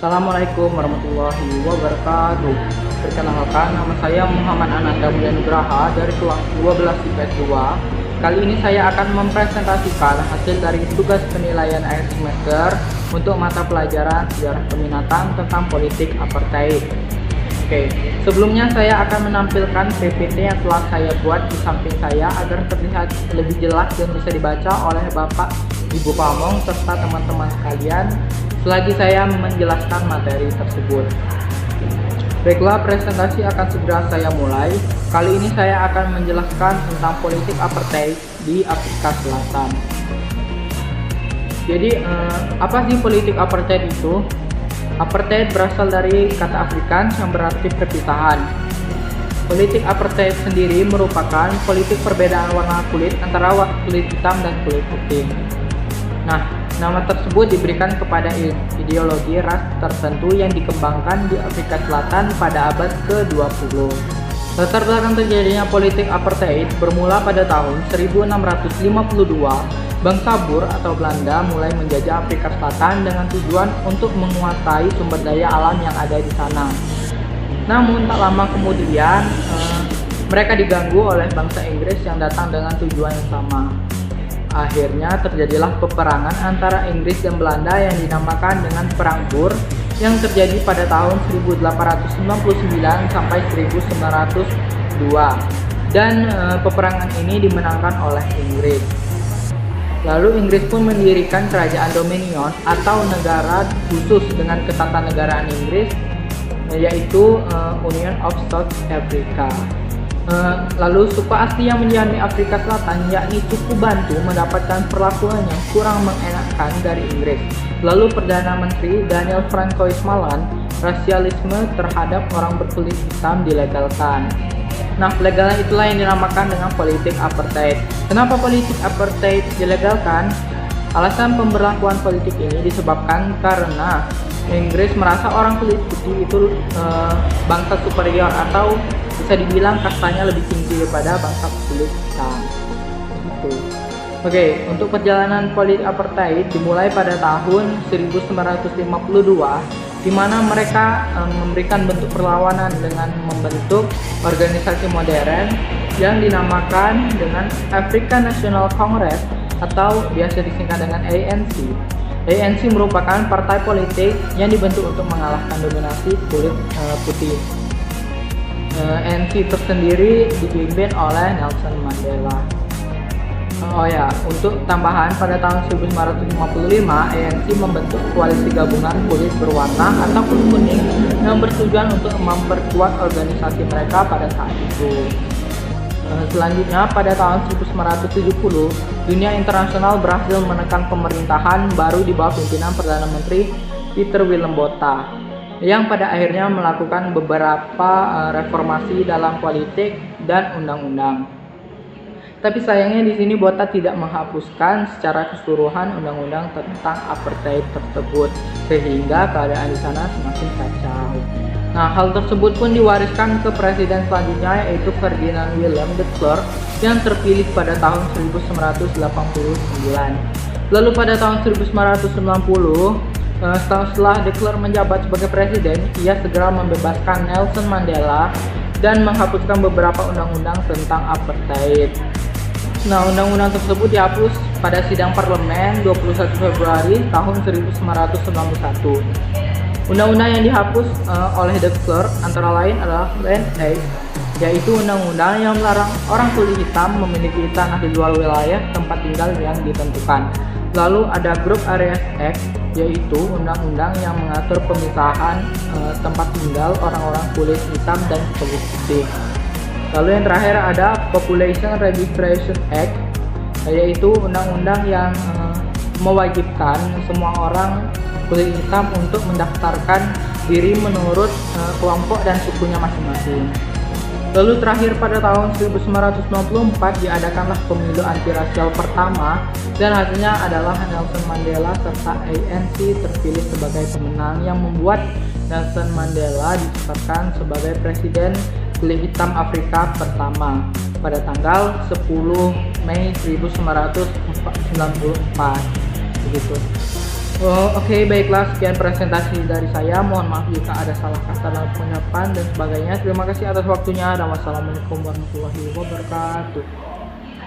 Assalamualaikum warahmatullahi wabarakatuh. Perkenalkan, nama saya Muhammad Ananda Mulia Nugraha dari kelas 12 IPS 2. Kali ini saya akan mempresentasikan hasil dari tugas penilaian akhir semester untuk mata pelajaran sejarah peminatan tentang politik apartheid. Oke, sebelumnya saya akan menampilkan PPT yang telah saya buat di samping saya agar terlihat lebih jelas dan bisa dibaca oleh Bapak, Ibu Pamong, serta teman-teman sekalian selagi saya menjelaskan materi tersebut. Baiklah, presentasi akan segera saya mulai. Kali ini saya akan menjelaskan tentang politik apartheid di Afrika Selatan. Jadi, apa sih politik apartheid itu? Apartheid berasal dari kata Afrikaans yang berarti perpisahan. Politik apartheid sendiri merupakan politik perbedaan warna kulit antara kulit hitam dan kulit putih. Nah, nama tersebut diberikan kepada ideologi ras tertentu yang dikembangkan di Afrika Selatan pada abad ke-20. Latar belakang terjadinya politik apartheid bermula pada tahun 1652. Bangsa Boer atau Belanda mulai menjajah Afrika Selatan dengan tujuan untuk menguasai sumber daya alam yang ada di sana. Namun tak lama kemudian mereka diganggu oleh bangsa Inggris yang datang dengan tujuan yang sama. Akhirnya terjadilah peperangan antara Inggris dan Belanda yang dinamakan dengan Perang Boer yang terjadi pada tahun 1899 sampai 1902, dan peperangan ini dimenangkan oleh Inggris. Lalu Inggris pun mendirikan kerajaan Dominion atau negara khusus dengan ketatanegaraan Inggris, yaitu Union of South Africa. Lalu suku asli yang mendiami Afrika Selatan, yakni suku Bantu, mendapatkan perlakuan yang kurang mengenakan dari Inggris. Lalu Perdana Menteri Daniel Francois Malan, rasialisme terhadap orang berkulit hitam dilegalkan. Nah, pelegalan itulah yang dinamakan dengan politik apartheid. Kenapa politik apartheid dilegalkan? Alasan pemberlakuan politik ini disebabkan karena Inggris merasa orang kulit putih itu bangsa superior atau bisa dibilang kastanya lebih tinggi daripada bangsa kulit hitam. Oke, untuk perjalanan politik apartheid dimulai pada tahun 1952, di mana mereka memberikan bentuk perlawanan dengan membentuk organisasi modern yang dinamakan dengan African National Congress atau biasa disingkat dengan ANC. ANC merupakan partai politik yang dibentuk untuk mengalahkan dominasi kulit putih. ANC tersendiri dipimpin oleh Nelson Mandela. Oh ya, untuk tambahan, pada tahun 1955 ANC membentuk koalisi gabungan kulit berwarna atau kulit kuning yang bertujuan untuk memperkuat organisasi mereka pada saat itu. Selanjutnya, pada tahun 1970, dunia internasional berhasil menekan pemerintahan baru di bawah pimpinan Perdana Menteri Peter Willem Botha, yang pada akhirnya melakukan beberapa reformasi dalam politik dan undang-undang. Tapi sayangnya di sini Botha tidak menghapuskan secara keseluruhan undang-undang tentang apartheid tersebut, sehingga keadaan di sana semakin kacau. Nah, hal tersebut pun diwariskan ke presiden selanjutnya, yaitu Ferdinand Willem de Klerk yang terpilih pada tahun 1989. Lalu pada tahun 1990, setahun setelah de Klerk menjabat sebagai presiden, ia segera membebaskan Nelson Mandela dan menghapuskan beberapa undang-undang tentang apartheid. Nah, undang-undang tersebut dihapus pada sidang parlemen 21 Februari tahun 1991. Undang-undang yang dihapus oleh de Klerk antara lain adalah Land Act, yaitu undang-undang yang melarang orang kulit hitam memiliki tanah di luar wilayah tempat tinggal yang ditentukan. Lalu ada Group Areas Act, yaitu undang-undang yang mengatur pemisahan tempat tinggal orang-orang kulit hitam dan kulit putih. Lalu yang terakhir ada Population Registration Act, yaitu undang-undang yang mewajibkan semua orang kulit hitam untuk mendaftarkan diri menurut kelompok dan sukunya masing-masing. Lalu terakhir pada tahun 1994 diadakanlah pemilu antirasial pertama, dan hasilnya adalah Nelson Mandela serta ANC terpilih sebagai pemenang, yang membuat Nelson Mandela ditetapkan sebagai presiden kulit hitam Afrika pertama pada tanggal 10 Mei 1994 begitu. Oh, oke, baiklah, sekian presentasi dari saya. Mohon maaf jika ada salah kata dalam pengucapan dan sebagainya. Terima kasih atas waktunya dan wassalamualaikum warahmatullahi wabarakatuh.